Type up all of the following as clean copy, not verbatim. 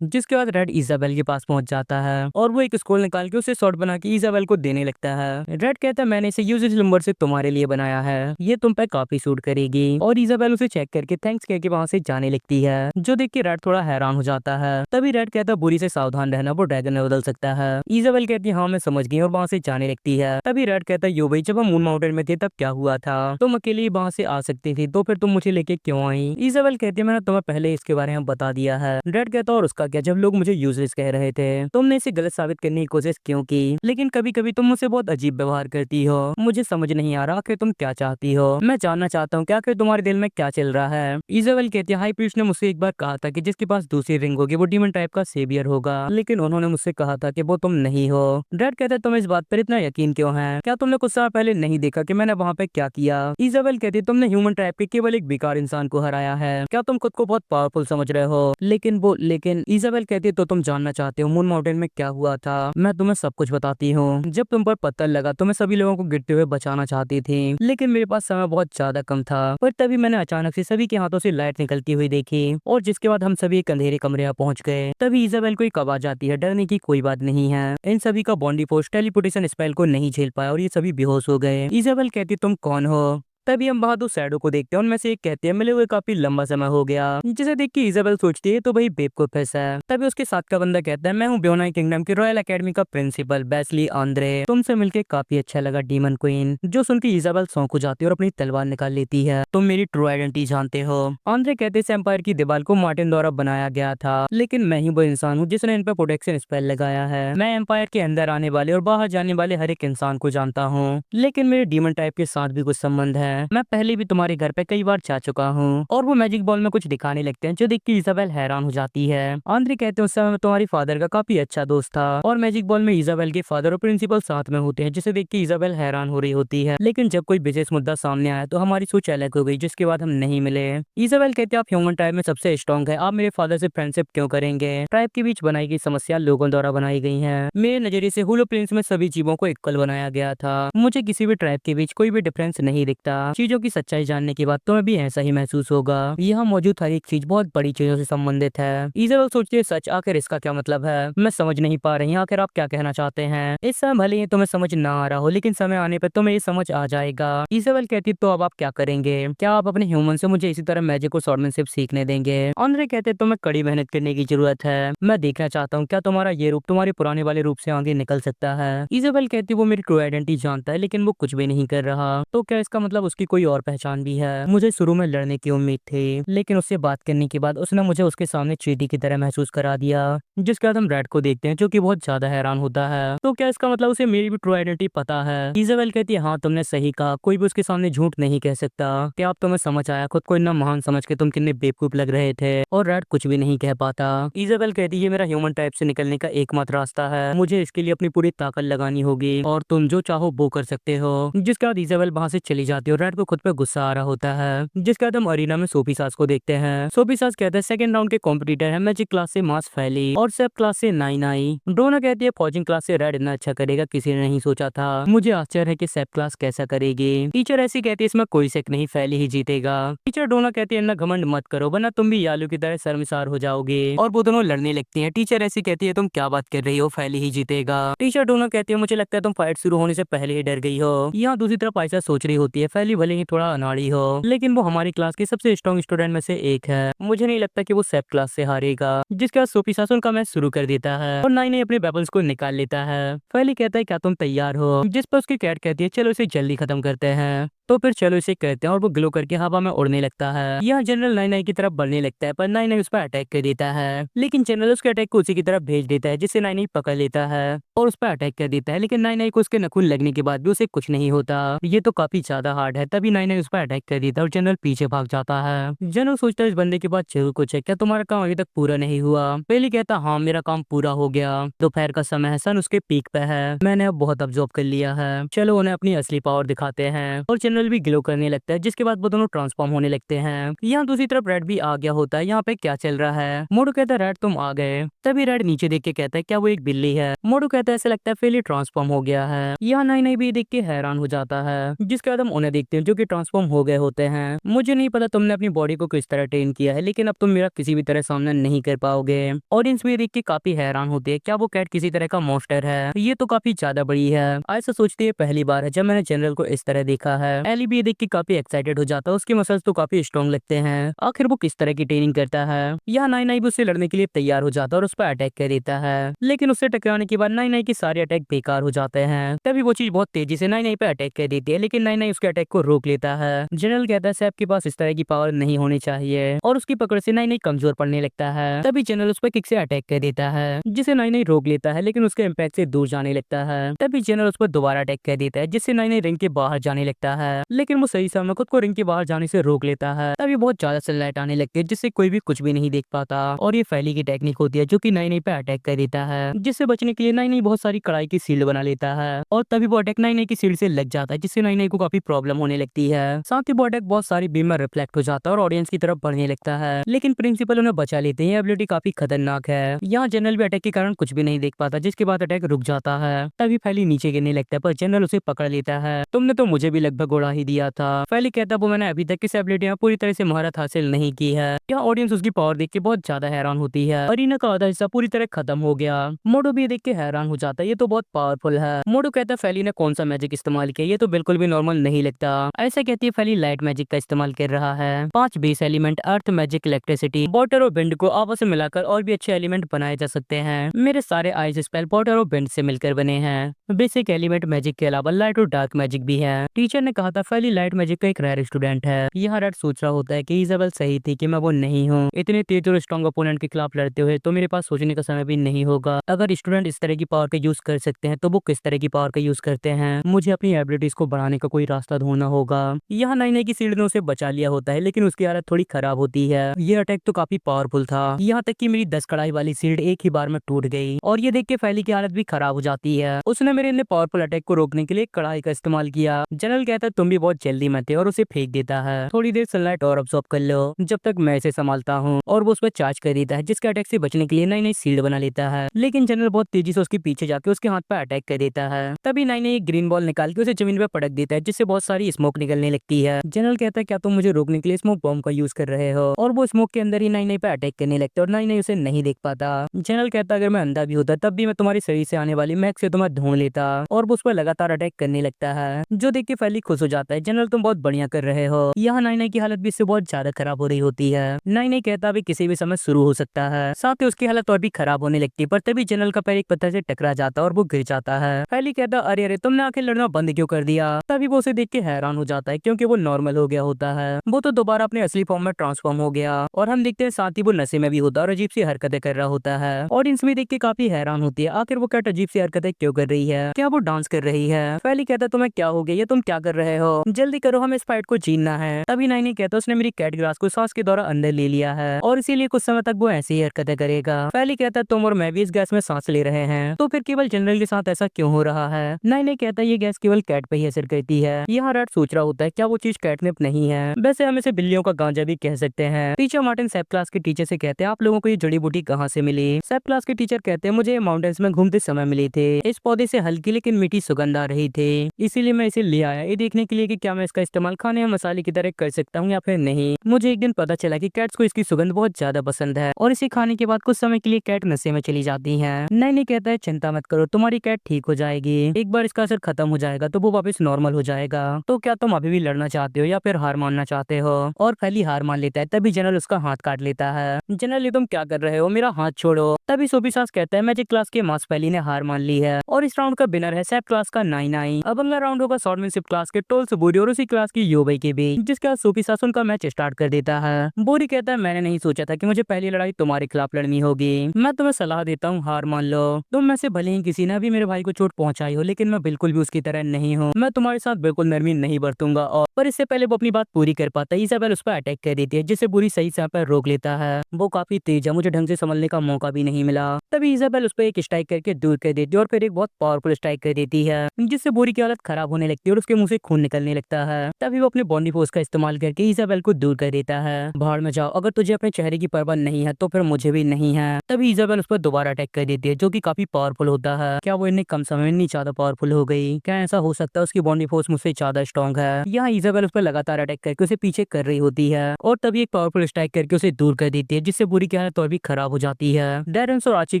जिसके बाद red Isabel के पास पहुंच जाता है और वो एक स्क्रॉल निकाल के उसे शॉर्ट बना के इजाबेल को देने लगता है। रेड कहता है मैंने इसे यूजेस नंबर से तुम्हारे लिए बनाया है, ये तुम पे काफी सूट करेगी। और इजाबेल उसे चेक करके थैंक्स कह के वहां से जाने लगती है, जो देख के रेड थोड़ा हैरान हो जाता है। तभी रेड कहता है बुरी से सावधान रहना, वो ड्रैगन में बदल सकता है। इजाबेल कहती है हाँ मैं समझ गई और वहां से जाने लगती है। तभी रेड कहता है यो भाई जब हम मून माउंटेन में थे तब क्या हुआ था, तुम अकेले वहां से आ सकती थी तो फिर तुम मुझे लेके क्यों आई। इजाबेल कहती है मैंने तुम्हें पहले इसके बारे में बता दिया है। रेड कहता है और उसका क्या, जब लोग मुझे यूजलेस कह रहे थे तुमने इसे गलत साबित करने की कोशिश क्यों की, लेकिन कभी कभी तुम मुझसे बहुत अजीब व्यवहार करती हो, मुझे समझ नहीं आ रहा कि तुम क्या चाहती हो। मैं जानना चाहता हूँ क्या कि तुम्हारे दिल में क्या चल रहा है। इजाबेल कहती है हाई प्रीस्ट ने मुझसे एक बार कहा था कि जिसके पास दूसरी रिंग होगी वो डीमन टाइप का सेवियर होगा, लेकिन उन्होंने मुझसे कहा था कि वो तुम नहीं हो। रेड कहता है तुम्हें इस बात पर इतना यकीन क्यों है, क्या तुमने कुछ समय पहले नहीं देखा कि मैंने वहाँ पे क्या किया। इजाबेल कहती है तुमने ह्यूमन टाइप के केवल एक बेकार इंसान को हराया है, क्या तुम खुद को बहुत पावरफुल समझ रहे हो। लेकिन इजाबेल कहती है तो तुम जानना चाहते हो मून माउंटेन में क्या हुआ था, मैं तुम्हें सब कुछ बताती हूँ। जब तुम पर पत्थर लगा तो मैं सभी लोगों को गिरते हुए बचाना चाहती थी, लेकिन मेरे पास समय बहुत ज्यादा कम था। पर तभी मैंने अचानक से सभी के हाथों से लाइट निकलती हुई देखी और जिसके बाद हम सभी एक अंधेरे कमरे में पहुंच गए। तभी इजाबेल को एक आवाज आती है डरने की कोई बात नहीं है। इन सभी का बॉडी फोर्स टेलीपोर्टेशन स्पेल को नहीं झेल पाया और ये सभी बेहोश हो गए। इजाबेल कहती तुम कौन हो। तभी हम वहां दो शैडो को देखते हैं, उनमें से एक कहते हैं मिले हुए काफी लंबा समय हो गया, जिसे देख के इजाबेल सोचती है तो भाई बेवकूफ है। तभी उसके साथ का बंदा कहता है मैं हूँ ब्योनाई किंगडम की रॉयल एकेडमी का प्रिंसिपल बेस्ली आंद्रे, तुमसे मिलके काफी अच्छा लगा डीमन क्वीन। जो सुन के इजाबेल सौंक हो जाती है और अपनी तलवार निकाल लेती है, तुम मेरी ट्रू आइडेंटिटी जानते हो। आंद्रे कहते हैं एम्पायर की दीवार को मार्टिन द्वारा बनाया गया था, लेकिन मैं ही वो इंसान हूँ जिसने इन पर प्रोटेक्शन स्पेल लगाया है। मैं एम्पायर के अंदर आने वाले और बाहर जाने वाले हर एक इंसान को जानता हूँ, लेकिन मेरे डीमन टाइप के साथ भी कुछ संबंध है। मैं पहले भी तुम्हारे घर पे कई बार जा चुका हूँ। और वो मैजिक बॉल में कुछ दिखाने लगते हैं, जो देख के इजाबेल हैरान हो जाती है। आंद्रे कहते हैं उस समय मैं तुम्हारी फादर का काफी अच्छा दोस्त था और मैजिक बॉल में इजाबेल के फादर और प्रिंसिपल साथ में होते हैं, जिसे देख के इजाबेल हैरान हो रही होती है। लेकिन जब कोई विशेष मुद्दा सामने आया तो हमारी सोच अलग हो गई, जिसके बाद हम नहीं मिले। इजाबेल कहते हैं आप ह्यूमन टाइप में सबसे स्ट्रॉन्ग है, आप मेरे फादर से फ्रेंडशिप क्यों करेंगे। ट्राइब के बीच बनाई गई समस्या लोगों द्वारा बनाई गई है। मेरे नजरिए से हुलो प्रिंस में सभी जीवों को इक्वल बनाया गया था, मुझे किसी भी ट्राइब के बीच कोई भी डिफरेंस नहीं दिखता। चीजों की सच्चाई जानने के बाद तुम्हें भी ऐसा ही महसूस होगा। यहाँ मौजूद हर एक चीज बहुत बड़ी चीजों से संबंधित है। इजाबेल सोचती है सच, आखिर इसका क्या मतलब है, मैं समझ नहीं पा रही, आखिर आप क्या कहना चाहते हैं। इस समय भले ही तुम्हें समझ ना आ रहा हो, लेकिन समय आने पर तुम्हें ये समझ आ जाएगा। इजाबेल कहती तो अब आप क्या करेंगे, क्या आप अपने ह्यूमन से मुझे इसी तरह मैजिक और स्वॉर्डमैनशिप सीखने देंगे। आंद्रे कहते तुम्हें कड़ी मेहनत करने की जरूरत है, मैं देखना चाहता हूँ क्या तुम्हारा ये रूप तुम्हारे पुराने वाले रूप से आगे निकल सकता है। इजाबेल कहती वो मेरी ट्रू आइडेंटिटी जानता है, लेकिन वो कुछ भी नहीं कर रहा, तो क्या इसका मतलब उसकी कोई और पहचान भी है। मुझे शुरू में लड़ने की उम्मीद थी, लेकिन उससे बात करने के बाद उसने मुझे उसके सामने चींटी की तरह महसूस करा दिया। जिसके बाद हम रेड को देखते हैं, जो कि बहुत ज्यादा हैरान होता है। तो क्या इसका मतलब उसे मेरी भी ट्रू आइडेंटिटी पता है। इजाबेल कहती है हाँ तुमने सही कहा, कोई भी उसके सामने झूठ नहीं कह सकता। क्या अब तुम्हें समझ आया खुद को इतना महान समझ के तुम कितने बेवकूफ लग रहे थे। और रेड कुछ भी नहीं कह पाता। इजाबेल कहती है मेरा ह्यूमन टाइप से निकलने का एकमात्र रास्ता है, मुझे इसके लिए अपनी पूरी ताकत लगानी होगी और तुम जो चाहो वो कर सकते हो। जिसके बाद इजाबेल वहां से चली जाती है और रेड को खुद पे गुस्सा आ रहा होता है। जिसके बाद हम अरीना में सोफी सास को देखते हैं। सोफी सास कहते हैं सेकंड राउंड के कॉम्पिटिटर है मैजिक क्लास से मास फैली और सब क्लास से नाइन आई। डोना कहती है फॉर्चून क्लास से रेड इतना अच्छा करेगा किसी ने नहीं सोचा था, मुझे आश्चर्य है कि सेप क्लास कैसा करेगी। टीचर ऐसी कहती है इसमें कोई शक नहीं फैली ही जीतेगा। टीचर डोना कहती है इतना घमंड मत करो वरना तुम भी यालू की तरह शर्मसार हो जाओगे। और वो दोनों लड़ने लगती हैं। टीचर ऐसी कहती है तुम क्या बात कर रही हो, फैली ही जीतेगा। टीचर डोना कहती है मुझे लगता है तुम फाइट शुरू होने से पहले ही डर गई हो। यहाँ दूसरी तरफ आयशा सोच रही होती है फैली भले ही थोड़ा अनाड़ी हो, लेकिन वो हमारी क्लास के सबसे स्ट्रॉन्ग स्टूडेंट में से एक है, मुझे नहीं लगता कि वो सेप क्लास से हारेगा। जिसके बाद सोफी सास उनका मैच शुरू कर देता है और नाई अपने वेपन्स को निकाल लेता है। फैली कहता है क्या तुम तैयार हो, जिस पर उसकी कैट कहती है चलो इसे जल्दी खत्म करते हैं। तो फिर चलो इसे कहते हैं और वो ग्लो करके हवा में उड़ने लगता है। यह जनरल नाइन नाइन की तरफ बढ़ने लगता है, पर नाइन नाइन उस पर अटैक कर देता है, लेकिन जनरल उसके अटैक को उसी की तरफ भेज देता है, जिससे नाइन नाइन पकड़ लेता है और उस पर अटैक कर देता है। लेकिन नाइन नाइन को उसके नखून लगने के बाद भी उसे कुछ नहीं होता, ये तो काफी ज्यादा हार्ड है। तभी नाइन नाइन उस पर अटैक कर देता है और जनरल पीछे भाग जाता है। जनरल सोचता है इस बंदे के पास जरूर कुछ है, क्या तुम्हारा काम अभी तक पूरा नहीं हुआ। पहले कहता हाँ मेरा काम पूरा हो गया, दोपहर का समय है, सन उसके पीक पे है, मैंने अब बहुत अब्जॉर्ब कर लिया है, चलो उन्हें अपनी असली पावर दिखाते हैं। और जनरल जनरल भी ग्लो करने लगता है, जिसके बाद वो दोनों ट्रांसफॉर्म होने लगते हैं। यहाँ दूसरी तरफ रेड भी आ गया होता है। यहाँ पे क्या चल रहा है? मोटू कहता है रेड तुम आ गए। तभी रेड नीचे देख के कहता है क्या वो एक बिल्ली है? मोटू कहता है ऐसा लगता है फेली ट्रांसफॉर्म हो गया है। यहाँ नाई नाई भी देख के हैरान हो जाता है, जिसके बाद हम उन्हें देखते हैं जो कि ट्रांसफॉर्म हो गए होते हैं। मुझे नहीं पता तुमने अपनी बॉडी को किस तरह ट्रेन किया है, लेकिन अब तुम मेरा किसी भी तरह सामना नहीं कर पाओगे। ऑडियंस भी देख के काफी हैरान होती है, क्या वो कैट किसी तरह का मॉन्स्टर है? ये तो काफी ज्यादा बड़ी है। ऐसा सोचते ही पहली बार है जब मैंने जनरल को इस तरह देखा है। एली भी देख के काफी एक्साइटेड हो जाता है, उसके मसल्स तो काफी स्ट्रॉन्ग लगते हैं। आखिर वो किस तरह की ट्रेनिंग करता है? यहाँ नाई नाई भी उससे लड़ने के लिए तैयार हो जाता है और उस पर अटैक कर देता है, लेकिन उससे टकराने के बाद नाई नाई के सारे अटैक बेकार हो जाते हैं। तभी वो चीज बहुत तेजी से नाई नाई पे अटैक कर देती है, लेकिन नाई नाई उसके अटैक को रोक लेता है। जनरल कहता है सैफ के पास इस तरह की पावर नहीं होनी चाहिए, और उसकी पकड़ से नाई नाई कमजोर पड़ने लगता है। तभी जनरल उस पर किक से अटैक कर देता है, जिसे नाई नाई रोक लेता है, लेकिन उसके इम्पैक्ट से दूर जाने लगता है। तभी जनरल उस पर दोबारा अटैक कर देता है, जिससे नाई नाई रिंग के बाहर जाने लगता है, लेकिन वो सही समय खुद को रिंग के बाहर जाने से रोक लेता है। तभी बहुत ज्यादा सनलाइट आने लगती है, जिससे कोई भी कुछ भी नहीं देख पाता, और ये फैली की टेक्निक होती है जो कि नाई नाई पे अटैक कर देता है, जिससे बचने के लिए नाई नाई बहुत सारी कढ़ाई की शील्ड बना लेता है, और तभी वो अटैक नाई नाई की शील्ड से लग जाता है, जिससे नाई नाई को काफी प्रॉब्लम होने लगती है। साथ ही वो अटैक बहुत सारी बीम में रिफ्लेक्ट हो जाता है और ऑडियंस की तरफ बढ़ने लगता है, लेकिन प्रिंसिपल उन्हें बचा लेते हैं। एबिलिटी काफी खतरनाक है। यहाँ जनरल भी अटैक के कारण कुछ भी नहीं देख पाता, जिसके बाद अटैक रुक जाता है। तभी फैली नीचे गिरने लगता है, पर जनरल उसे पकड़ लेता है। तुमने तो मुझे भी लगभग उड़ा ही दिया था। फैली कहता वो मैंने अभी तक किस एबिलिटी में पूरी तरह से महारत हासिल नहीं की है। यहाँ ऑडियंस उसकी पावर देख के बहुत ज्यादा हैरान होती है। अरीना का आधा हिस्सा पूरी तरह खत्म हो गया। मोटू भी देख के हैरान हो जाता है, ये तो बहुत पावरफुल है। मोटू कहता है फैली ने कौन सा मैजिक इस्तेमाल किया, ये तो बिल्कुल भी नॉर्मल नहीं लगता। ऐसा कहती है फैली लाइट मैजिक का इस्तेमाल कर रहा है। 5 बेस एलिमेंट अर्थ, मैजिक, इलेक्ट्रिसिटी, वाटर और विंड को आपस में मिलाकर और भी अच्छे एलिमेंट बनाए जा सकते हैं। मेरे सारे आइस स्पेल वाटर और विंड से मिलकर बने हैं। बेसिक एलिमेंट मैजिक के अलावा लाइट और डार्क मैजिक भी है। टीचर ने कहा था फैली लाइट मैजिक का एक रेयर स्टूडेंट है। यहाँ रेड सोच रहा होता है कि इजाबेल सही थी कि मैं वो नहीं हूँ। इतने तेज और स्ट्रॉन्ग ओपोनेंट के खिलाफ लड़ते हुए तो मेरे पास सोचने का समय भी नहीं होगा। अगर स्टूडेंट इस तरह की पावर का यूज कर सकते हैं तो वो किस तरह की पावर का यूज करते हैं? मुझे अपनी एबिलिटीज को बढ़ाने का कोई रास्ता ढूंढना होगा। यहाँ नाई नाई की शील्ड ने उसे बचा लिया होता है, लेकिन उसकी हालत थोड़ी खराब होती है। ये अटैक तो काफी पावरफुल था, यहाँ तक कि मेरी 10 कढ़ाई वाली शील्ड एक ही बार में टूट गई, और ये देख के फैली की हालत भी खराब हो जाती है। उसने मेरे इतने पावरफुल अटैक को रोकने के लिए कढ़ाई का इस्तेमाल किया। जनरल कहता है तुम भी बहुत जल्दी में थे, और उसे फेंक देता है। थोड़ी देर सनलाइट और अब्सॉर्ब कर लो जब तक मैं इसे संभालता हूँ, और वो उस पर चार्ज कर देता है, जिसके अटैक से बचने के लिए नाई नाई शील्ड बना लेता है, लेकिन जनरल बहुत तेजी से उसके पीछे जाके उसके हाथ पर अटैक कर देता है। तभी नाई नाई एक ग्रीन बॉल निकाल के उसे जमीन पर पटक देता है, जिससे बहुत सारी स्मोक निकलने लगती है। जनरल कहता है क्या तुम मुझे रोकने के लिए स्मोक बॉम्ब का यूज कर रहे हो? और वो स्मोक के अंदर ही नाई नाई पे अटैक करने लगता है, और नाई नाई उसे नहीं देख पाता। जनरल कहता अगर मैं अंधा भी होता तब भी मैं तुम्हारे शरीर से आने वाली महक से तुम्हें ढूंढ लेता, और वो उस पर लगातार अटैक करने लगता है, जो देख के फैली खुश हो जाता है। जनरल तुम बहुत बढ़िया कर रहे हो। यहाँ नाई नाई की हालत भी इससे बहुत ज्यादा खराब हो रही होती है। नाई नाई कहता भी किसी भी समय शुरू हो सकता है। साथ ही उसकी हालत और भी खराब होने लगती है, पर तभी जनरल का पैर एक पत्थर से टकरा जाता है और वो गिर जाता है। फैली कहता अरे अरे तुमने आखिर लड़ना बंद क्यों कर दिया? तभी वो उसे देख के हैरान हो जाता है, क्योंकि वो नॉर्मल हो गया होता है। वो तो दोबारा अपने असली फॉर्म में ट्रांसफॉर्म हो गया, और हम देखते हैं साथ ही वो नशे में भी होता है और अजीब सी हरकतें कर रहा होता है। ऑडियंस भी देख के काफी हैरान होती है, आखिर वो कैट अजीब सी हरकतें क्यों कर रही है? क्या वो डांस कर रही है? फैली कहता तुम्हें क्या हो गया, ये तुम क्या कर रहे हो? जल्दी करो, हमें इस फाइट को जीतना है। तभी नाई नाई कहता उसने मेरी कैट ग्रास को सांस के द्वारा अंदर ले लिया है, और इसीलिए कुछ समय तक वो ऐसी ही हरकतें करेगा। फैली कहता तुम और मैं भी इस गैस में सांस ले रहे हैं, तो फिर केवल जनरल के साथ ऐसा क्यों हो रहा है? नाई नाई कहता ये गैस केवल कैट पे ही असर करती है। यहाँ रेड सोच रहा होता है क्या वो चीज कैटनिप नहीं है? वैसे हम इसे बिल्लियों का गांजा भी कह सकते हैं। टीचर मार्टिन सैप क्लास के टीचर से कहते हैं आप लोगों को ये जड़ी बूटी कहाँ से मिली? सैप क्लास के टीचर कहते हैं मुझे माउंटेन्स में घूमते समय मिली थे। इस पौधे से हल्की लेकिन मीठी सुगंध आ रही थी, इसीलिए मैं इसे ले आया, ये देखने के लिए कि क्या मैं इसका इस्तेमाल खाने या मसाले की तरह कर सकता हूँ या फिर नहीं। मुझे एक दिन पता चला कि कैट्स को इसकी सुगंध बहुत ज्यादा पसंद है, और इसे खाने के बाद कुछ समय के लिए कैट नशे में चली जाती है। नाई नाई कहता है चिंता मत करो, तुम्हारी कैट ठीक हो जाएगी। एक बार इसका असर खत्म हो जाएगा तो वो वापस नॉर्मल हो जाएगा। तो क्या तुम अभी भी लड़ना चाहते हो या फिर हार मानना चाहते हो? और फैली हार मान लेता है। तभी जनरल उसका हाथ काट लेता है। जनरल ये तुम क्या कर रहे हो, मेरा हाथ छोड़ो। तभी सोफी सास कहता है मैजिक क्लास के मास फैली ने हार मान ली है, और इस राउंड का विनर है सैप क्लास का नाई नाई। अब अगला राउंड होगा स्वॉर्डमैनशिप क्लास के टोल्स बोरी और उसी क्लास की योबई के बीच, जिसके बाद सोफी सास उनका मैच स्टार्ट कर देता है। बोरी कहता है मैंने नहीं सोचा था कि मुझे पहली लड़ाई तुम्हारे खिलाफ लड़नी होगी। मैं तुम्हें सलाह देता हूँ हार मान लो। तुम में से भले ही किसी ने भी मेरे भाई को चोट पहुंचाई हो, लेकिन मैं बिल्कुल भी उसकी तरह नहीं हूँ। मैं तुम्हारे साथ बिल्कुल नरमी नहीं बरतूंगा। और पर इससे पहले वो अपनी बात पूरी कर पाता है, इजाबेल उस पर अटैक कर देती है, जिससे बुरी सही समय पर रोक लेता है। वो काफी तेज है, मुझे ढंग से संभलने का मौका भी नहीं मिला। तभी इजाबेल उस पर एक स्ट्राइक करके दूर कर देती है, और फिर एक बहुत पावरफुल स्ट्राइक कर देती है, जिससे बुरी की हालत खराब होने लगती है और उसके मुंह से खून निकलने लगता है। तभी वो अपने बॉडी फोर्स का इस्तेमाल करके इजाबेल को दूर कर देता है। बाहर में जाओ, अगर तुझे अपने चेहरे की परवाह नहीं है तो फिर मुझे भी नहीं है। तभी इजाबेल उस पर दोबारा अटैक कर देती है, जो कि काफी पावरफुल होता है। क्या वो इतने कम समय में इतनी ज्यादा पावरफुल हो गई? क्या ऐसा हो सकता है उसकी बॉडी फोर्स मुझसे ज्यादा स्ट्रॉन्ग है? यहाँ इजाबेल उस पर लगातार अटैक करके उसे पीछे कर रही होती है और तभी एक पावरफुल स्ट्राइक करके उसे दूर कर देती है, जिससे बुरी की हालत और भी खराब हो जाती है। डेरेंस और आर्ची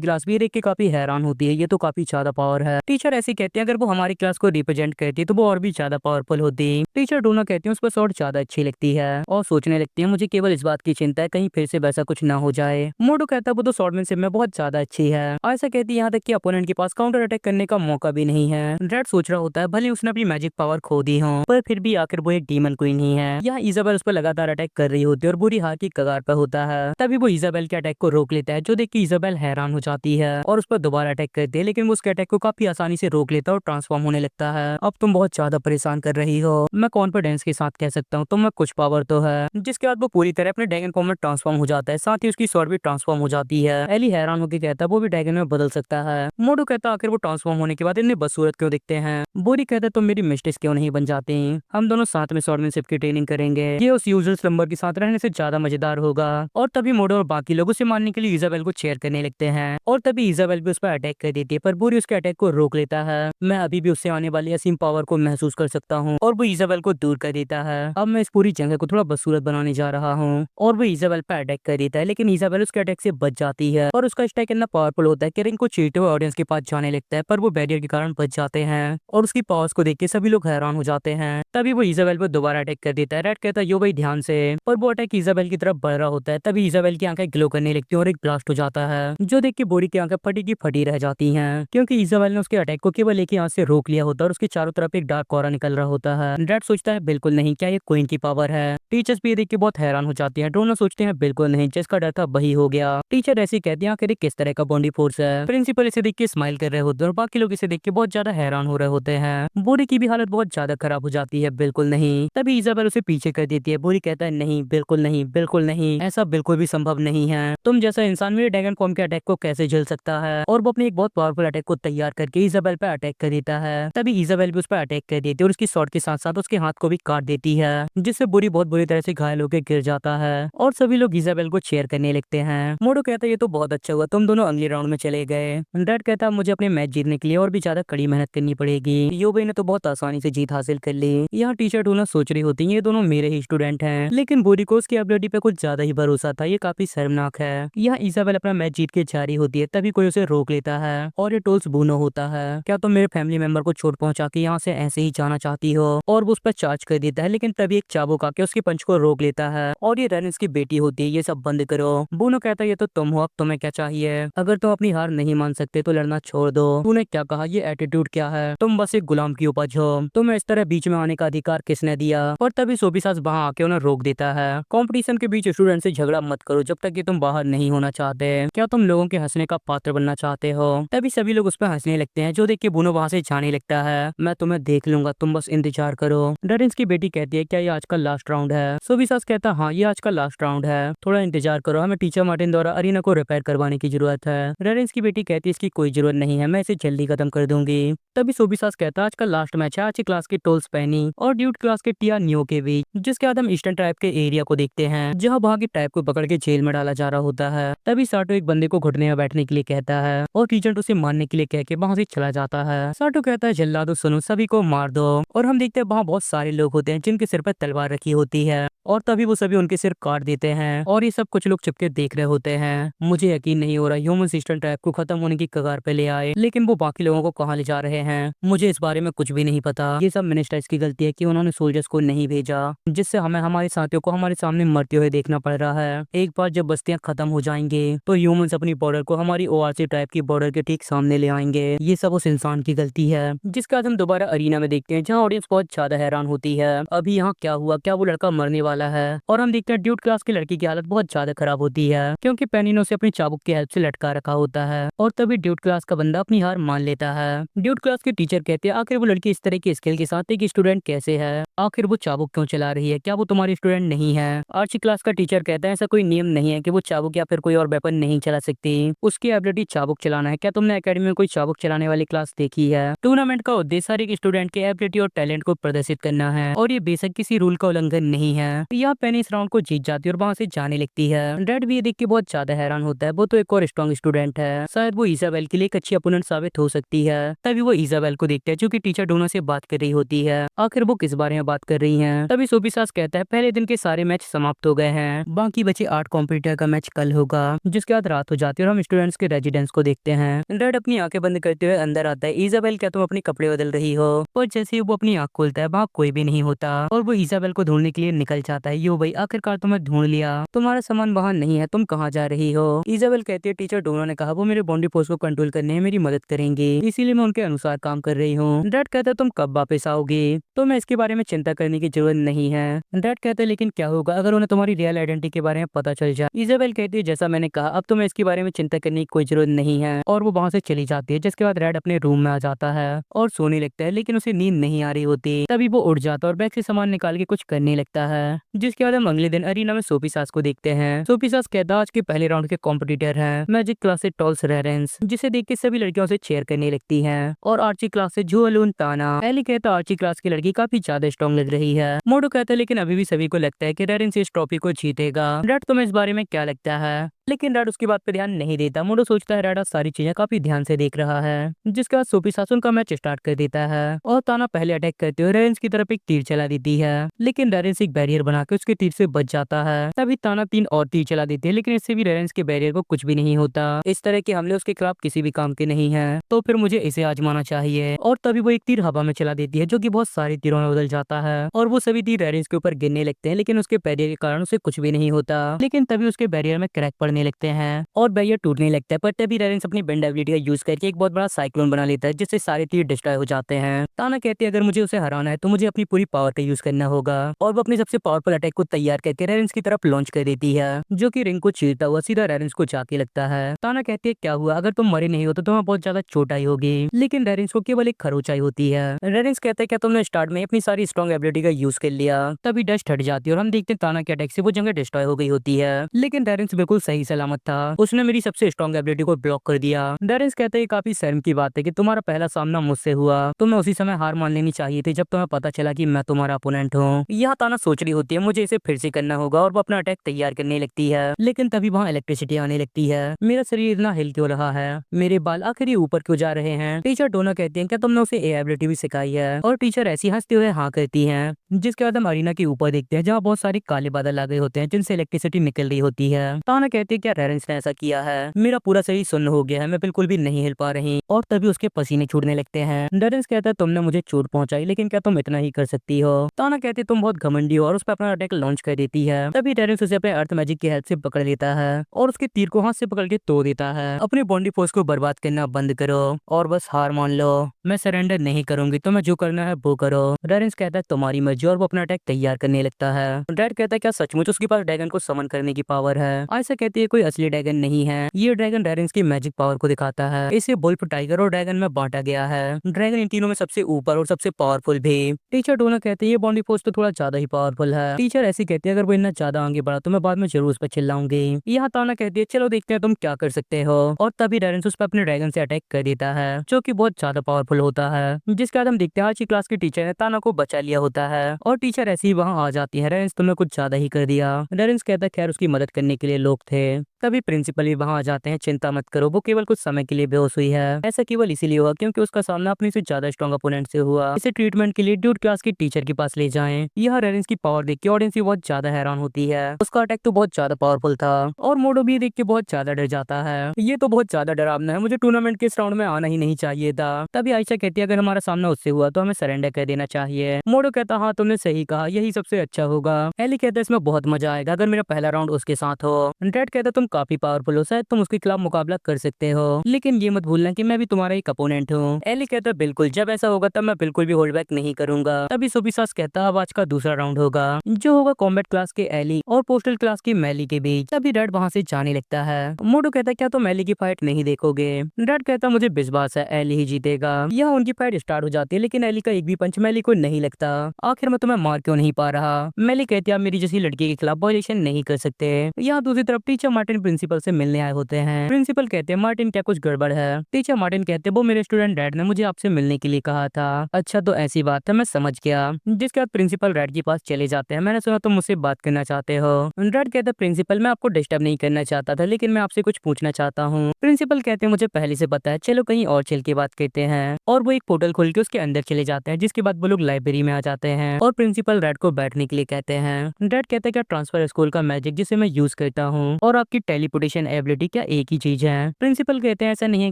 क्लास भी देख के काफी हैरान होती है, ये तो काफी ज्यादा पावर है। टीचर ऐसे कहते हैं अगर वो हमारी क्लास को रिप्रेजेंट करती तो वो और भी ज्यादा पावरफुल होती। टीचर डोना कहती है उस पर शॉट ज्यादा अच्छी लगती है और सोचने लगती है मुझे केवल इस बात की चिंता है कहीं फिर से वैसा कुछ ना हो जाए। मोटो कहता है वो तो शॉर्टमैनशिप में बहुत ज्यादा अच्छी है। ऐसा कहती है यहाँ तक कि अपोनेंट के पास काउंटर अटैक करने का मौका भी नहीं है। रेड सोच रहा होता है भले उसने अपनी मैजिक पावर खो दी हो, पर फिर भी आखिर वो एक डीमन क्वीन ही है। यहाँ इजाबेल उस पर लगातार अटैक कर रही होती है और बुरी हार की कगार पर होता है। तभी वो इजाबेल के अटैक को रोक लेता है, जो देख के इजाबेल हैरान हो जाती है और उस पर दोबारा अटैक करती है, लेकिन वो उसके अटैक को काफी आसानी से रोक लेता है और ट्रांसफॉर्म होने लगता है। अब तुम बहुत ज्यादा परेशान कर रही हो, मैं कॉन्फिडेंस के साथ कह सकता हूँ तुम्हें कुछ पावर तो है। जिसके बाद वो पूरी तरह अपने ड्रैगन फॉर्म में ट्रांसफॉर्म हो जाता है, साथ ही उसकी स्वॉर्ड भी ट्रांसफॉर्म हो जाती है। एली हैरान होकर कहता है वो भी ड्रैगन में बदल सकता है। मोटो कहता है आखिर वो ट्रांसफॉर्म होने के बाद इतने बदसूरत क्यों दिखते हैं? बोरी कहता है तुम मेरी मिस्टेस क्यों नहीं बन जाते हैं? हम दोनों साथ में स्वॉर्डमैनशिप की ट्रेनिंग करेंगे, ये उस यूजुअल स्लम्बर के साथ रहने से ज्यादा मजेदार होगा। और तभी मोटो और बाकी लोग उसे मारने के लिए इजाबेल को चेयर करने लगते हैं और तभी इजाबेल भी उस पर अटैक कर देती है, पर बोरी उसके अटैक को रोक लेता है। मैं अभी भी उससे आने वाली असीम पावर को महसूस कर सकता हूँ और वो इजाबेल को दूर कर देता है। अब मैं इस पूरी जगह को थोड़ा बदसूरत बनाने जा रहा हूँ और वो इजाबेल पर अटैक कर देता है, लेकिन इजाबेल उसके अटैक से बच जाती है और उसका अटैक इतना पावरफुल होता है कि रिंग को चीरते हुए ऑडियंस के पास जाने लगता है, पर वो बैरियर के कारण बच जाते हैं और उसकी पावर्स को देख के सभी लोग हैरान हो जाते हैं। तभी वो इजाबेल पर दोबारा अटैक कर देता है। रेड कहता है यो भाई ध्यान से, पर वो अटैक इजाबेल की तरफ बढ़ रहा होता है। तभी इजाबेल की आंखें ग्लो करने लगती है और एक ब्लास्ट हो जाता है, जो देख के बोरी की आंखें फटी की फटी रह जाती हैं, क्योंकि इजाबेल ने उसके अटैक को केवल एक ही हाथ से रोक लिया होता है और उसके चारों तरफ एक डार्क ऑरा निकल रहा होता है। रेड सोचता है बिल्कुल नहीं, क्या ये क्वीन की पावर है? टीचर्स भी ये देख के बहुत हैरान हो जाती हैं। दोनों सोचते हैं बिल्कुल नहीं, जिसका डर था वही हो गया। टीचर ऐसे कहते हैं आखिर किस तरह का बॉडी फोर्स है? प्रिंसिपल इसे देख के स्माइल कर रहे होते हैं और बाकी लोग इसे देख के बहुत ज्यादा हैरान हो रहे होते हैं। बोरी की भी हालत बहुत ज्यादा खराब हो जाती है। बिल्कुल नहीं। तभी इजाबेल उसे पीछे कर देती है। बोरी कहता है नहीं, बिल्कुल नहीं, बिल्कुल नहीं, ऐसा बिल्कुल भी संभव नहीं है। तुम जैसा इंसान मेरे ड्रैगन फॉर्म के अटैक को कैसे झेल सकता है? और वो अपने एक बहुत पावरफुल अटैक को तैयार करके इजाबेल पे अटैक कर देता है। तभी इजाबेल भी उस पर अटैक कर देती है और उसकी शॉट के साथ साथ उसके हाथ को भी काट देती है, जिससे बुरी बहुत बुरी तरह से घायल होकर गिर जाता है और सभी लोग इजाबेल को चेयर करने लगते हैं। मोटो कहता है ये तो बहुत अच्छा हुआ, तुम दोनों अगले राउंड में चले गए। डैड कहता है मुझे अपने मैच जीतने के लिए और भी ज्यादा कड़ी मेहनत करनी पड़ेगी। योबे ने तो बहुत आसानी से जीत हासिल कर ली। यहाँ टीचर टूना सोच रही होती है ये दोनों मेरे ही स्टूडेंट हैं, लेकिन बोरी को उसकी एबिलिटी पे कुछ ज्यादा ही भरोसा था, ये काफी शर्मनाक है। यहाँ इजाबेल अपना मैच जीत के जा रही होती है, तभी कोई उसे रोक लेता है और ये टोल्स बूनो होता है। क्या तुम मेरे फैमिली मेंबर को चोट पहुंचा के यहाँ से ऐसे ही जाना चाहती हो? और वो उस पर चार्ज कर देता है, लेकिन तभी एक चाबुक आके उसके पंच को रोक लेता है और ये रेनिस की बेटी होती है, ये सब बंद करो। बूनो कहता है ये तो तुम हो, अब तुम्हें क्या चाहिए? अगर तुम अपनी हार नहीं मान सकते तो लड़ना छोड़ दो। तूने क्या कहा? ये एटीट्यूड क्या है? तुम बस एक गुलाम की उपज हो, तुम्हें इस तरह बीच में आने का अधिकार किसने दिया? और तभी सोबिसास वहाँ आके उन्हें रोक देता है। कंपटीशन के बीच स्टूडेंट से झगड़ा मत करो जब तक कि तुम बाहर नहीं होना चाहते। क्या तुम लोगों के हंसने का पात्र बनना चाहते हो? तभी सभी लोग उस पर हंसने लगते हैं, जो देख के बूनो वहाँ से जाने लगता है। मैं तुम्हें देख लूंगा, तुम बस इंतजार करो। डरिंस की बेटी कहती है क्या ये आज का लास्ट राउंड है? सोबिसास कहता है हाँ ये आज का लास्ट राउंड है, थोड़ा इंतजार करो, हमें टीचर मार्टिन द्वारा अरीना को रिपेयर करवाने की जरूरत है। डरिंस की बेटी कहती है इसकी कोई जरूरत नहीं है, मैं इसे जल्दी खत्म कर दूंगी। तभी सोबिसास कहता है आज का लास्ट मैच है आज की क्लास के टोल्स पैनी और ड्यूट क्लास के टिया नियो के बीच, जिसके बाद हम ईस्टर्न ट्राइब के एरिया को देखते हैं जहाँ वहाँ की ट्राइब को पकड़ के जेल में डाला जा रहा होता है। तभी साटो एक बंदे को घुटने में बैठने के लिए कहता है और टीचर उसे मारने के लिए कह के वहाँ से चला जाता है। साटो कहता है जल्लादो सुनो, सभी को मार दो। और हम देखते हैं वहाँ बहुत सारे लोग होते हैं जिनके सिर पर तलवार रखी होती है और तभी वो सभी उनके सिर काट देते हैं और ये सब कुछ लोग चुपके देख रहे होते हैं। मुझे यकीन नहीं हो रहा ह्यूमन ईस्टर्न ट्राइब को खत्म होने की कगार पे ले आए, लेकिन वो बाकी लोगों को कहाँ ले जा रहे हैं मुझे इस बारे में कुछ भी नहीं पता। ये सब मिनिस्टर्स की गलती है कि उन्होंने सोल्जर्स को नहीं भेजा, जिससे हमें हमारे साथियों को हमारे सामने मरते हुए देखना पड़ रहा है। एक बार जब बस्तियां खत्म हो जाएंगे तो ह्यूमंस अपनी बॉर्डर को हमारी ओआरसी ट्राइब की बॉर्डर के ठीक सामने ले आएंगे। ये सब उस इंसान की गलती है। जिसके बाद हम दोबारा अरीना में देखते हैं जहाँ ऑडियंस बहुत ज्यादा हैरान होती है अभी यहाँ क्या हुआ, क्या वो लड़का मरने वाला है? और हम देखते हैं ड्यूट क्लास की लड़की की हालत बहुत ज्यादा खराब होती है क्योंकि पेनी ने उसे अपनी चाबुक की हेल्प से लटका रखा होता है और तभी ड्यूट क्लास का बंदा अपनी हार मान लेता है। ड्यूट क्लास के टीचर कहते हैं आखिर वो लड़की इस तरह की स्किल के साथ एक स्टूडेंट कैसे है, आखिर वो चाबुक क्यों चला रही है, क्या वो तुम्हारी स्टूडेंट नहीं है। आर्ची क्लास का टीचर कहता है ऐसा कोई नियम नहीं है कि वो चाबुक या फिर कोई और वेपन नहीं चला सकती, उसकी एबिलिटी चाबुक चलाना है। क्या तुमने एकेडमी में कोई चाबुक चलाने वाली क्लास देखी है। टूर्नामेंट का उद्देश्य हर एक स्टूडेंट के एबिलिटी और टैलेंट को प्रदर्शित करना है और ये बेशक किसी रूल का उल्लंघन नहीं है। यहाँ पेनी इस राउंड को जीत जाती है और वहाँ से जाने लगती है। रेड भी ये देख के बहुत ज्यादा हैरान होता है, वो तो एक और स्ट्रॉन्ग स्टूडेंट है, शायद वो इजाबेल के लिए एक अच्छी अपोनेंट साबित हो सकती है। तभी वो इजाबेल को देखते हैं जो कि टीचर डोना से बात कर रही होती है। आखिर वो किस बारे में बात कर रही हैं। तभी सोफिसास कहता है पहले दिन के सारे मैच समाप्त हो गए हैं, बाकी बचे 8 कॉम्पिटिटर का मैच कल होगा। जिसके बाद रात हो जाती है और हम स्टूडेंट्स के रेजिडेंस को देखते हैं। रेड अपनी आंखें बंद करते हुए अंदर आता है। इजाबेल क्या तुम अपने कपड़े बदल रही हो। पर जैसे ही वो अपनी आंख खोलता है वहाँ कोई भी नहीं होता और वो इजाबेल को ढूंढने के लिए निकल जाता है। यो भाई आखिरकार तुम्हें ढूंढ लिया, तुम्हारा सामान वहाँ नहीं है, तुम कहाँ जा रही हो। इजाबेल कहती है टीचर डोना ने कहा वो मेरे बॉडी फोर्स को कंट्रोल करने में मेरी मदद करेंगे, इसीलिए मैं उनके अनुसार काम कर रही हूँ। रेड कहता है तुम कब वापस आओगे, तो मैं इसके बारे में चिंता करने की जरूरत नहीं है। रेड कहते हैं लेकिन क्या होगा अगर उन्हें तुम्हारी रियल आइडेंटिटी के बारे में पता चल जाए। इजाबेल कहती है जैसा मैंने कहा अब तुम्हें इसके बारे में चिंता करने की कोई जरूरत नहीं है और वो वहाँ से चली जाती है। जिसके बाद रेड अपने रूम में आ जाता है और सोने लगता है, लेकिन उसे नींद नहीं आ रही होती। तभी वो उठ जाता है और बैग से सामान निकाल के कुछ करने लगता है। जिसके बाद हम अगले दिन अरीना में सोफिसास को देखते हैं। सोफिसास कहता है आज के पहले राउंड के कॉम्पिटिटर है मैजिक क्लास से टॉल्स रेरेंस, जिसे देख के सभी लड़कियों से चेयर करने लगती है, और आर्ची क्लास से जुअलून ताना। एली कहता है आर्ची क्लास की लड़की काफी ज्यादा स्ट्रॉन्ग लग रही है। मोडो कहता है लेकिन अभी भी सभी को लगता है कि रेरेंस इस ट्रॉफी को जीतेगा। रेड तुम्हें इस बारे में क्या लगता है, लेकिन रेड उसकी बात पे ध्यान नहीं देता। मोडो सोचता है रेड आज सारी चीजें काफी ध्यान से देख रहा है। जिसके बाद सोफिसास उनका मैच स्टार्ट कर देता है और ताना पहले अटैक करते हुए रेरेंस की तरफ एक तीर चला देती है, लेकिन रेरेंस एक बैरियर बना के उसके तीर से बच जाता है। तभी ताना 3 और तीर चला देती है, लेकिन इससे भी रेरेंस के बैरियर को कुछ भी नहीं होता। इस तरह के हमले उसके खिलाफ किसी भी काम के नहीं है, तो फिर मुझे इसे आजमाना चाहिए। और तभी वो एक तीर हवा में चला देती है जो कि बहुत सारे तीरों में बदल जाता है और वो सभी तीर रेरेंस के ऊपर गिरने लगते हैं, लेकिन उसके बैरियर के कारण उसे कुछ भी नहीं होता। लेकिन तभी उसके बैरियर में क्रैक पड़ने लगते हैं और बैरियर टूटने लगता है। पर तभी रेरेंस अपनी बेंड एबिलिटी का यूज करके एक बहुत बड़ा साइक्लोन बना लेता है जिससे सारे तीर डिस्ट्रॉय हो जाते हैं। ताना कहती है अगर मुझे उसे हराना है तो मुझे अपनी पूरी पावर का यूज करना होगा, और वो अपनी सबसे पावरफुल अटैक को तैयार करके रेरेंस की तरफ लॉन्च कर देती है, जो कि रिंग को चीरता हुआ सीधा रेरेंस को जाके लगता है। ताना कहती है क्या हुआ, अगर तुम मरे नहीं हो तो तुम्हें बहुत ज्यादा चोट आई होगी, लेकिन रेरेंस को केवल एक खरोच आई होती है। रेरेंस कहता है क्या तुमने स्टार्ट में अपनी सारी स्ट्रॉन्ग एबिलिटी का यूज कर लिया। तभी डस्ट हट जाती है और हम देखते हैं ताना के अटैक से वो जगह डिस्ट्रॉय हो गई होती है, लेकिन रेरेंस बिल्कुल सही सलामत था, उसने मेरी सबसे स्ट्रॉन्ग एबिलिटी को ब्लॉक कर दिया। रेरेंस कहते हैं काफी शर्म की बात है कि तुम्हारा पहला सामना मुझसे हुआ, तुम्हें उसी समय हार मान लेनी चाहिए थी जब तुम्हें पता चला कि मैं तुम्हारा अपोनेंट हूँ। यह ताना सोच रही होती है मुझे इसे फिर से करना होगा और वो अपना अटैक तैयार करने लगती है, लेकिन तभी वहाँ इलेक्ट्रिसिटी आने लगती है। मेरा शरीर इतना हिल क्यों रहा है, मेरे बाल आखिर ऊपर क्यों जा रहे हैं। टीचर डोना कहती है क्या तुमने उसे ए एबिलिटी भी सिखाई है, और टीचर ऐसी हंसते हुए हाँ कहती है। जिसके बाद हम अरीना के ऊपर देखते हैं जहाँ बहुत सारे काले बादल आ गए होते हैं जिनसे इलेक्ट्रिसिटी निकल रही होती है। ताना कहती है क्या रेरेंस ने ऐसा किया है, मेरा पूरा शरीर सुन्न हो गया है, मैं बिल्कुल भी नहीं हिल पा रही, और तभी उसके पसीने छूटने लगते हैं। रेरेंस कहता है तुमने मुझे चोट पहुंचाई, लेकिन क्या तुम इतना ही कर सकती हो। ताना कहती है तुम बहुत घमंडी हो और उस पर अपना अटैक लॉन्च कर देती है। तभी रेरेंस उसे अपने अर्थ मैजिक की हेल्प से पकड़ लेता है और उसके तीर को हाथ से पकड़ के तोड़ देता है। अपने बॉडी फोर्स को बर्बाद करना बंद करो और बस हार मान लो, मैं सरेंडर नहीं करूंगी, तुम्हें जो करना है वो करो। रेरेंस कहता है तुम्हारी मर्जी, और वो अपना अटैक तैयार करने लगता है। रेड कहता है क्या सचमुच उसके पास ड्रैगन को समन करने की पावर है। आयशा कहती है कोई असली ड्रैगन नहीं है, ये ड्रैगन रेरेंस की मैजिक पावर को दिखाता है। इसे वुल्फ, टाइगर और ड्रैगन में बांटा गया है। ड्रैगन इन तीनों में सबसे ऊपर और सबसे पावरफुल भी। टीचर डोना कहते हैं ये बॉडी फोर्स तो थोड़ा ज्यादा ही पावरफुल है। टीचर ऐसी कहती है अगर वो इतना ज्यादा आगे बढ़ा तो मैं बाद में जरूर उस पर चिल्लाऊंगी। यहाँ ताना कहती है चलो देखते हैं तुम क्या कर सकते हो, और तभी रेरेंस उस पर अपने ड्रैगन से अटैक कर देता है जो कि बहुत ज्यादा पावरफुल होता है। जिसके बाद हम देखते हैं आज की क्लास की टीचर ने ताना को बचा लिया होता है और टीचर ऐसे ही वहाँ आ जाती है। रेरेंस तुमने कुछ ज्यादा ही कर दिया। रेरेंस कहता है खैर उसकी मदद करने के लिए लोग थे। तभी प्रिंसिपल भी वहाँ आ जाते हैं, चिंता मत करो वो केवल कुछ समय के लिए बेहोश हुई है। ऐसा केवल इसीलिए हुआ क्योंकि उसका सामना अपने से ज्यादा स्ट्रॉन्ग अपोनेंट से हुआ। इसे ट्रीटमेंट के लिए ड्यूड क्लास की टीचर के पास ले जाएं। यह रेरेंस की पावर देख के ऑडियंस भी बहुत ज्यादा हैरान होती है, उसका अटैक तो बहुत ज्यादा पावरफुल था, और मोडो भी देख के बहुत ज्यादा डर जाता है। ये तो बहुत ज्यादा डरावना है, मुझे टूर्नामेंट के इस राउंड में आना ही नहीं चाहिए था। तभी आयशा कहती है अगर हमारा सामना उससे हुआ तो हमें सरेंडर कर देना चाहिए। मोडो कहता हाँ तुमने सही कहा, यही सबसे अच्छा होगा। एली कहता है इसमें बहुत मजा आएगा अगर मेरा पहला राउंड उसके साथ हो। रेड कहता तुम तुम काफी पावरफुल हो, शायद तुम उसके खिलाफ मुकाबला कर सकते हो, लेकिन ये मत भूलना कि मैं भी तुम्हारा एक अपोनेंट हूँ। एली कहता है बिल्कुल, जब ऐसा होगा तब मैं बिल्कुल भी होल्ड बैक नहीं करूंगा। तभी सोफिसास कहता है अब आज का दूसरा राउंड होगा, जो होगा कॉम्बैट क्लास के एली और पोस्टल क्लास की मैली के बीच। तभी रेड वहाँ से जाने लगता है। मोटो कहता है क्या तुम मैली की फाइट नहीं देखोगे? रेड कहता मुझे विश्वास है एली ही जीतेगा। यहाँ उनकी फाइट स्टार्ट हो जाती है, लेकिन एली का एक भी पंच मैली को नहीं लगता। आखिर में तुम्हें मार क्यों नहीं पा रहा? मैली कहती है आप मेरी जैसी लड़की के खिलाफ वायलेशन नहीं कर सकते। यहाँ दूसरी तरफ टीचर मार्टिन प्रिंसिपल से मिलने आए होते हैं। प्रिंसिपल कहते हैं मार्टिन क्या कुछ गड़बड़ है? टीचर मार्टिन कहते हैं वो मेरे स्टूडेंट रेड ने मुझे आपसे मिलने के लिए कहा था। अच्छा तो ऐसी बात है, मैं समझ गया। जिसके बाद प्रिंसिपल रेड के पास चले जाते हैं। मैंने सुना तुम मुझसे बात करना चाहते हो। रेड कहता है प्रिंसिपल मैं आपको डिस्टर्ब नहीं करना चाहता था, लेकिन मैं आपसे कुछ पूछना चाहता हूँ। प्रिंसिपल कहते हैं मुझे पहले से पता है, चलो कहीं और चल के बात करते हैं। और वो एक पोर्टल खोल के उसके अंदर चले जाते हैं, जिसके बाद वो लोग लाइब्रेरी में आ जाते हैं और प्रिंसिपल रेड को बैठने के लिए कहते हैं। रेड कहते हैं क्या ट्रांसफर स्कूल का मैजिक जिसे मैं यूज करता हूँ और आपकी टेलीपोर्टेशन एबिलिटी क्या एक ही चीज है? प्रिंसिपल कहते हैं ऐसा नहीं है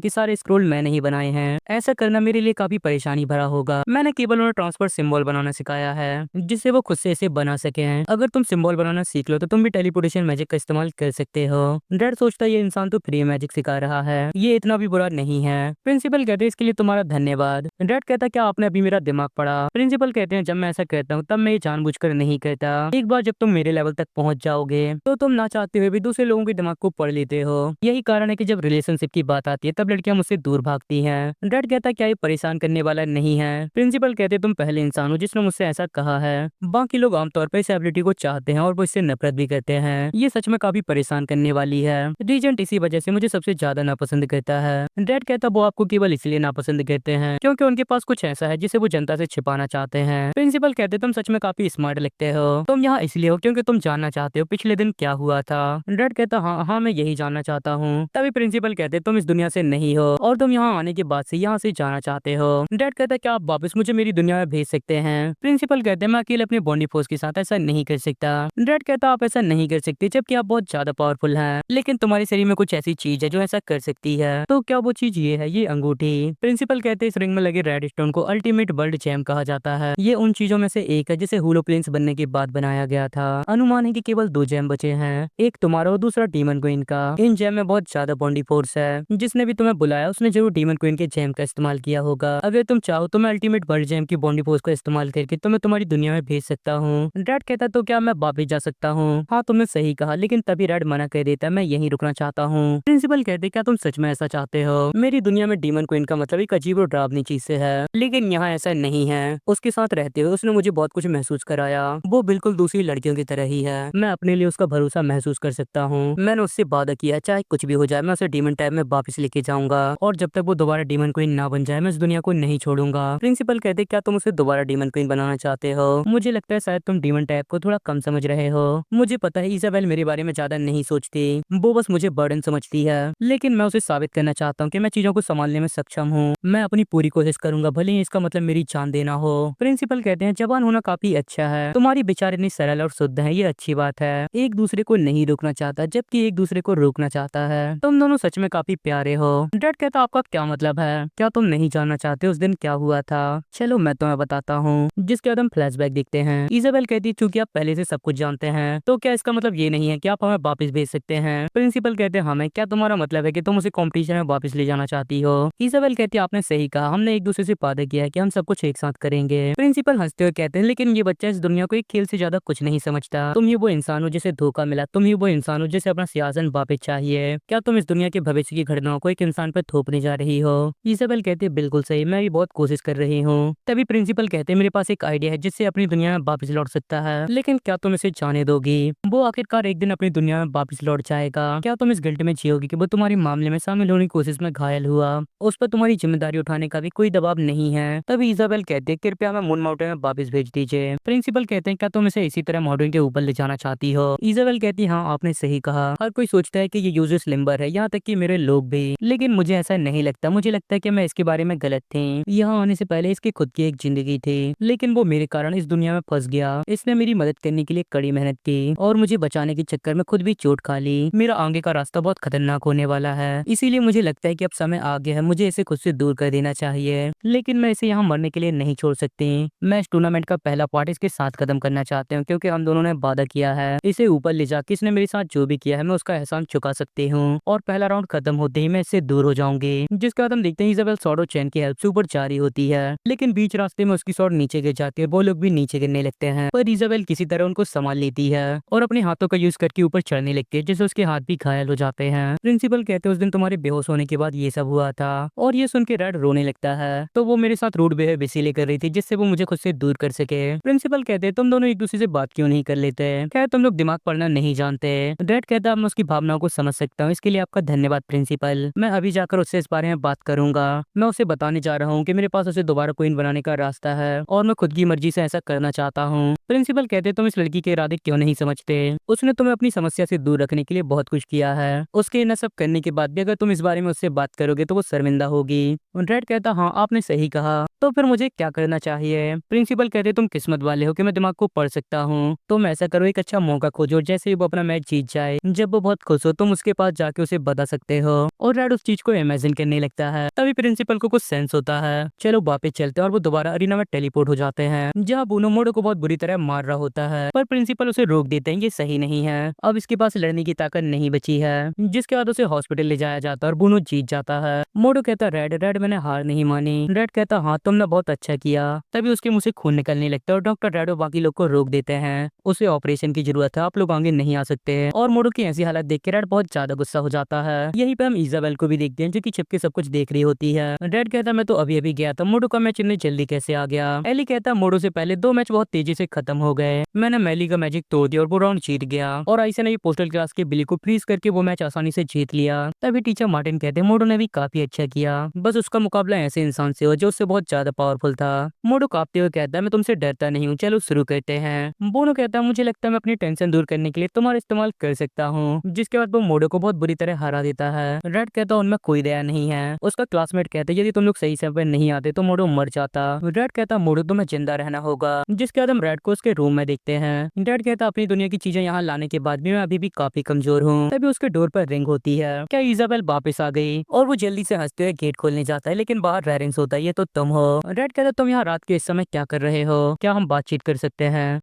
कि सारे स्क्रोल मैं नहीं बनाए हैं, ऐसा करना मेरे लिए काफी परेशानी भरा होगा। मैंने केवल उन्हें ट्रांसफर सिंबल बनाना सिखाया है, जिससे वो खुद से इसे बना सके। अगर तुम सिंबल बनाना सीख लो तो तुम भी टेलीपोर्टेशन मैजिक का इस्तेमाल कर सकते हो। रेड सोचता है ये इंसान तो फ्री मैजिक सिखा रहा है, ये इतना भी बुरा नहीं है। प्रिंसिपल कहते हैं इसके लिए तुम्हारा धन्यवाद। रेड कहता है क्या आपने अभी मेरा दिमाग पढ़ा? प्रिंसिपल कहते हैं जब मैं ऐसा कहता हूँ तब मैं ये जानबूझकर नहीं कहता। एक बार जब तुम मेरे लेवल तक पहुंच जाओगे तो तुम ना चाहते हुए भी दूसरे लोगों के दिमाग को पढ़ लेते हो। यही कारण है कि जब रिलेशनशिप की बात आती है तब लड़कियां मुझसे दूर भागती हैं। रेड कहता है क्या ये परेशान करने वाला नहीं है? प्रिंसिपल कहते तुम पहले इंसान हो जिसने मुझसे ऐसा कहा है। बाकी लोग आमतौर पर इस एबिलिटी को चाहते हैं और वो इससे नफरत भी करते हैं। ये सच में काफी परेशान करने वाली है। रीजेंट इसी वजह से मुझे सबसे ज्यादा नापसंद करता है। रेड कहता वो आपको केवल इसलिए नापसंद करते हैं क्योंकि उनके पास कुछ ऐसा है जिसे वो जनता से छिपाना चाहते हैं। प्रिंसिपल कहते तुम सच में काफी स्मार्ट लगते हो। तुम यहाँ इसलिए हो क्योंकि तुम जानना चाहते हो पिछले दिन क्या हुआ था। रेड कहता हाँ हाँ मैं यही जानना चाहता हूँ। तभी प्रिंसिपल कहते तुम इस दुनिया से नहीं हो और तुम यहाँ आने के बाद से यहाँ से जाना चाहते हो। रेड कहता क्या आप वापस मुझे मेरी दुनिया में भेज सकते हैं? प्रिंसिपल कहते मैं अकेले अपने बॉडी फोर्स के साथ ऐसा नहीं कर सकता। रेड कहता आप ऐसा नहीं कर सकते जबकि आप बहुत ज्यादा पावरफुल हैं, लेकिन तुम्हारे शरीर में कुछ ऐसी चीज है जो ऐसा कर सकती है। तो क्या वो चीज ये है? ये अंगूठी। प्रिंसिपल कहते इस रिंग में लगे रेड स्टोन को अल्टीमेट वर्ल्ड जैम कहा जाता है। ये उन चीजों में से एक है जिसे हुलो प्रिंस बनने के बाद बनाया गया था। अनुमान है कि केवल 2 जैम बचे हैं, एक तुम्हारा और दूसरा डीमन क्वीन का। इन जैम में बहुत ज्यादा बॉडी फोर्स है। जिसने भी तुम्हें बुलाया उसने जरूर डीमन क्वीन के जैम का इस्तेमाल किया होगा। अगर तुम चाहो तो मैं अल्टीमेट वर्ल्ड जैम की बॉडी फोर्स का इस्तेमाल करके तुम्हें तुम्हारी दुनिया में भेज सकता हूँ। रेड कहता तो क्या मैं वापस जा सकता हूँ? हाँ तुमने सही कहा, लेकिन तभी रेड मना कर देता मैं यहीं रुकना चाहता हूँ। प्रिंसिपल कहते क्या तुम सच में ऐसा चाहते हो? मेरी दुनिया में डीमन क्वीन का मतलब एक अजीब और डरावनी चीज से है, लेकिन यहाँ ऐसा नहीं है। उसके साथ रहते हुए उसने मुझे बहुत कुछ महसूस कराया। वो बिल्कुल दूसरी लड़कियों की तरह ही है। मैं अपने लिए उसका भरोसा महसूस कर सकता हूँ। मैंने उससे वादा किया चाहे कुछ भी हो जाए मैं उसे डीमन टाइप में वापस लेके जाऊंगा, और जब तक वो दोबारा डीमन क्वीन ना बन जाए मैं इस दुनिया को नहीं छोड़ूंगा। प्रिंसिपल कहते क्या तुम उसे दोबारा डीमन क्वीन बनाना चाहते हो? मुझे लगता है शायद तुम डीमन टाइप को थोड़ा कम समझ रहे हो। मुझे पता है इजाबेल मेरे बारे में ज्यादा नहीं सोचती, वो बस मुझे बर्डन समझती है, लेकिन मैं उसे साबित करना चाहता हूँ कि मैं चीजों को संभालने में सक्षम हूँ। मैं अपनी पूरी कोशिश करूंगा, भले ही इसका मतलब मेरी जान देना हो। प्रिंसिपल कहते हैं जवान होना काफी अच्छा है, तुम्हारी विचार इतनी सरल और शुद्ध है, ये अच्छी बात है। एक दूसरे को नहीं रोकना चाहता जबकि एक दूसरे को रोकना चाहता है। तुम दोनों सच में काफी प्यारे हो। रेड कहता आपका क्या मतलब है? क्या तुम नहीं जानना चाहते उस दिन क्या हुआ था? चलो मैं तुम्हें बताता हूँ। जिसके बाद हम फ्लैशबैक देखते हैं। इजाबेल कहती चूंकि आप पहले से सब कुछ जानते हैं तो क्या इसका मतलब ये नहीं है कि आप हमें वापस भेज सकते हैं? प्रिंसिपल कहते हैं हमें क्या तुम्हारा मतलब है कि तुम उसे कॉम्पिटिशन में वापस ले जाना चाहती हो? इजाबेल कहती है आपने सही कहा, हमने एक दूसरे से वादा किया है कि हम सब कुछ एक साथ करेंगे। प्रिंसिपल हंसते हुए कहते हैं लेकिन ये बच्चा इस दुनिया को एक खेल से ज्यादा कुछ नहीं समझता। तुम ही वो इंसान हो जिसे धोखा मिला, तुम ही वो इंसान हो जिसे अपना सियासन वापस चाहिए। क्या तुम इस दुनिया के भविष्य की घटनाओं को एक इंसान पर थोपने जा रही हो? इजाबेल कहती है बिल्कुल सही, मैं भी बहुत कोशिश कर रही हूँ। तभी प्रिंसिपल कहते हैं मेरे पास एक आइडिया है जिससे अपनी दुनिया में वापस लौट सकता है, लेकिन क्या तुम इसे जाने दोगी? वो आखिरकार एक दिन अपनी दुनिया में वापस लौट जाएगा। क्या तुम इस गिल्ट में जियोगी कि वो तुम्हारे मामले में शामिल होने की कोशिश में घायल हुआ? उस पर तुम्हारी जिम्मेदारी उठाने का भी कोई दबाव नहीं है। तभी इजाबेल कहते हैं कृपया हमें मून माउंटेन में वापस भेज दीजिए। प्रिंसिपल कहते हैं क्या तुम इसे इसी तरह माउंटेन के ऊपर ले जाना चाहती हो? इजाबेल कहती है हाँ आपने सही कहा, हर कोई सोचता है कि ये यूजलेस लिम्बर है, यहाँ तक कि मेरे लोग भी, लेकिन मुझे ऐसा नहीं लगता। मुझे लगता है कि मैं इसके बारे में गलत थी। यहाँ आने से पहले इसकी खुद की एक जिंदगी थी, लेकिन वो मेरे कारण इस दुनिया में फंस गया। इसने मेरी मदद करने के लिए कड़ी मेहनत की और मुझे बचाने के चक्कर में खुद भी चोट खा ली। मेरा आगे का रास्ता बहुत खतरनाक होने वाला है, इसीलिए मुझे लगता है कि अब समय आ गया है, मुझे इसे खुद से दूर कर देना चाहिए। लेकिन मैं इसे यहाँ मरने के लिए नहीं छोड़ सकती। मैं इस टूर्नामेंट का पहला पार्ट इसके साथ खत्म करना चाहती हूँ क्योंकि हम दोनों ने वादा किया है इसे ऊपर ले जाकर इसने मेरे साथ जो भी किया है मैं उसका एहसान चुका सकती हूँ और पहला राउंड खत्म होते ही मैं इससे दूर हो जाऊंगी। जिसके बाद हम देखते हैं इजाबेल सॉर्ड और चैन की हेल्प से ऊपर जा रही होती है, लेकिन बीच रास्ते में उसकी सॉर्ड नीचे गिर जाती है, वो लोग भी नीचे गिरने लगते हैं, पर इजाबेल किसी तरह उनको संभाल लेती है और अपने हाथों का यूज करके ऊपर चढ़ने लगती है, जिससे उसके हाथ भी घायल हो जाते हैं। प्रिंसिपल कहते हैं उस दिन तुम्हारे बेहोश होने के बाद ये सब हुआ था, और ये सुन के रेड रोने लगता है। तो वो मेरे साथ रूड बिहेव इसीलिए कर रही थी जिससे वो मुझे खुद से दूर कर सके। प्रिंसिपल कहते हैं तुम दोनों एक दूसरे से बात क्यों नहीं कर लेते, क्या तुम लोग दिमाग पढ़ना नहीं जानते। रेड कहता है मैं उसकी भावनाओं को समझ सकता हूँ, इसके लिए आपका धन्यवाद प्रिंसिपल। मैं अभी जाकर उससे इस बारे में बात करूंगा। मैं उसे बताने जा रहा हूँ कि मेरे पास उसे दोबारा क्वीन बनाने का रास्ता है और मैं खुद की मर्जी से ऐसा करना चाहता हूँ। प्रिंसिपल कहते तुम इस लड़की के इरादे क्यों नहीं समझते, उसने तुम्हें अपनी समस्या से दूर रखने के लिए बहुत कुछ किया है। उसके न सब करने के बाद भी अगर तुम इस बारे में उससे बात करोगे तो वो शर्मिंदा होगी। रेड कहता हाँ आपने सही कहा, तो फिर मुझे क्या करना चाहिए। प्रिंसिपल कहते तुम किस्मत वाले हो कि मैं दिमाग को पढ़ सकता हूँ। तुम ऐसा करो एक अच्छा मौका खोजो, जैसे ही वो अपना मैच जीत जाए, जब वो बहुत खुश हो तुम उसके पास जाके उसे बता सकते हो। और रेड उस चीज को इमेजिन करने लगता है। तभी प्रिंसिपल को कुछ सेंस होता है। चलो वापस चलते हैं और वो दोबारा अरीना में टेलीपोर्ट हो जाते हैं, जहाँ बूनो मोडो को बहुत बुरी तरह मार रहा होता है, पर प्रिंसिपल उसे रोक देते हैं, ये सही नहीं है, अब इसके पास लड़ने की ताकत नहीं बची है। जिसके बाद उसे हॉस्पिटल ले जाया जाता है और बूनो जीत जाता है। मोडो कहता रेड मैंने हार नहीं मानी। रेड कहता हाँ तुमने बहुत अच्छा किया। तभी उसके मुंह से खून निकलने लगता है और डॉक्टर रेड और बाकी लोग को रोक देते हैं, उसे ऑपरेशन की जरूरत है, आप लोग आगे नहीं आ सकते। और मोडो की ऐसी हालत देख के रेड बहुत ज्यादा गुस्सा हो जाता है। यहीं पे हम इजाबेल को भी देखते हैं जो कि छिपके सब कुछ देख रही होती है। रेड कहता मैं तो अभी अभी गया था, मोडो का मैच इतनी जल्दी कैसे आ गया। एली कहता मोडो से पहले 2 मैच बहुत तेजी से खत्म हो गए, मैंने मैली का मैजिक तोड़ दिया और वो राउंड जीत गया, और आइसा ने पोस्टल क्लास के बिली को फ्रीज करके वो मैच आसानी से जीत लिया। तभी टीचर मार्टिन कहते मोडो ने भी काफी अच्छा किया, बस उसका मुकाबला ऐसे इंसान से हो जो उससे बहुत ज्यादा पावरफुल था। मोडो कांपते हुए कहता है मैं तुमसे डरता नहीं हूँ, चलो शुरू करते हैं। बोनो कहता है मुझे लगता है मैं अपनी टेंशन दूर करने के लिए तुम्हारा इस्तेमाल कर सकता हूँ। जिसके बाद वो मोडो को बहुत बुरी तरह हरा देता है। रेड कहता उनमें कोई दया नहीं है। उसका क्लासमेट कहता है यदि तुम लोग सही समय पर नहीं आते तो मोडो मर जाता। रेड कहता मोडो तुम्हें जिंदा रहना होगा। जिसके बाद हम रेड को उसके रूम में देखते हैं। रेड कहता अपनी दुनिया की चीजें यहाँ लाने के बाद भी मैं अभी भी काफी कमजोर हूँ। तभी उसके डोर पर रिंग होती है, क्या इजाबेल वापस आ गई, और वो जल्दी से हंसते हुए गेट खोलने जाता है, लेकिन बाहर रेरेंस होता है ये तो तुम हो। रेड कहता तुम यहाँ रात के इस समय क्या कर रहे हो, क्या हम बातचीत कर सकते हैं।